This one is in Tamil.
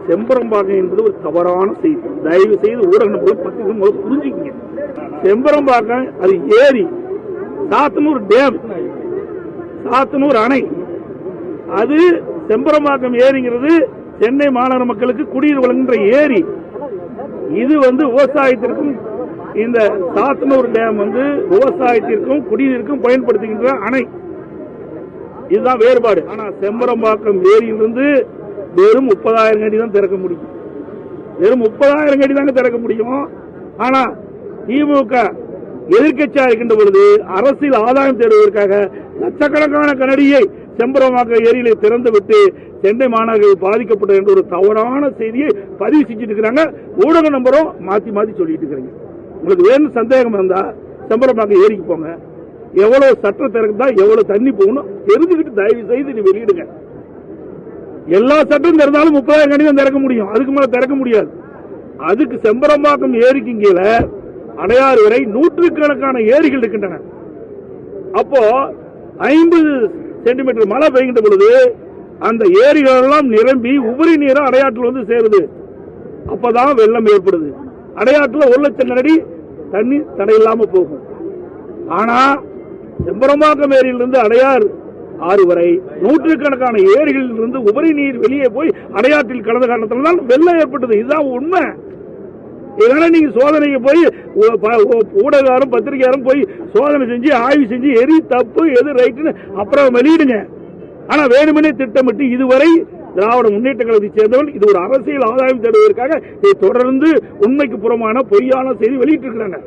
செம்பரம்பாக்கம் என்பது ஒரு தவறான செய்தி. தயவு செய்து ஊடக நண்பர்கள் பத்திரிகை புரிஞ்சுக்கங்க. செம்பரம்பாக்கம் அது ஏரி, சாத்தனூர் டேம், சாத்தனூர் அணை. அது செம்பரம்பாக்கம் ஏரிங்கிறது சென்னை மாநகர மக்களுக்கு குடிநீர் வழங்குகின்ற ஏரி. இது விவசாயத்திற்கும், இந்த சாத்தனூர் டேம் விவசாயத்திற்கும் குடிநீருக்கும் பயன்படுத்துகின்ற அணை. இதுதான் வேறுபாடு. ஆனா செம்பரம்பாக்கம் ஏரியிலிருந்து வெறும் 30,000 அடி தான் திறக்க முடியும். வெறும் 30,000 அடி தாங்க திறக்க முடியும். ஆனா திமுக எதிர்க்கட்சியா இருக்கின்ற பொழுது அரசியல் ஆதாயம் தேடுவதற்காக லட்சக்கணக்கான கனடியை செம்பரம்பாக்கம் ஏரியிலே திறந்துவிட்டு சென்னை மாநகரில் பாதிக்கப்பட்டது என்ற ஒரு தவறான செய்தியை பதிவு செஞ்சுட்டு இருக்கிறாங்க. ஊடக நம்பரும் மாத்தி மாத்தி சொல்லிட்டு இருக்கிறீங்க. உங்களுக்கு வேணும் சந்தேகம் இருந்தா செம்பரம்பாக்கம் ஏரிக்கு போங்க. எவ்வளவு சட்டம் திறந்தா எவ்வளவு தண்ணி போகணும் தெரிஞ்சுக்கிட்டு தயவு செய்து நீ வெளியிடுங்க. எல்லா சட்டம் திறந்தாலும் 30,000 அடி தான் திறக்க முடியும், அதுக்கு மேல திறக்க முடியாது. அதுக்கு செம்பரம்பாக்கம் ஏரிக்கு கீழே அடையாறு வரை நூற்றுக்கணக்கான ஏரிகள் இருக்கின்றன. அப்போ 50 சென்டிமீட்டர் மழை பெய்கின்ற பொழுது அந்த ஏரிகள் எல்லாம் நிரம்பி உபரி நீரை அடையாற்றில் சேருது. அப்பதான் வெள்ளம் ஏற்படுது. அடையாற்றில் 1 லட்சம் அடி தண்ணி தடையில்லாம போகும். ஆனா செம்பரம்பாக்கம் ஏரியிலிருந்து அடையாறு ஆறு வரை நூற்றுக்கணக்கான ஏரிகளில் இருந்து உபரி நீர் வெளியே போய் அடையாற்றில் கலந்த காரணத்தில்தான் வெள்ளம் ஏற்பட்டது. இதுதான் உண்மை. இதனால நீங்க சோதனைக்கு போய் ஊடகாரும் பத்திரிகையாரும் போய் சோதனை செஞ்சு ஆய்வு செஞ்சு எரி தப்பு எது ரைட்டுன்னு அப்புறம் வெளியிடுங்க. ஆனா வேணுமனே திட்டமிட்டு இதுவரை திராவிட முன்னேற்ற கழகத்தை சேர்ந்தவர்கள் இது ஒரு அரசியல் ஆதாயம் தேடுவதற்காக இதை தொடர்ந்து உண்மைக்கு புறமான பொய்யான செய்தி வெளியிட்டிருக்கிறாங்க.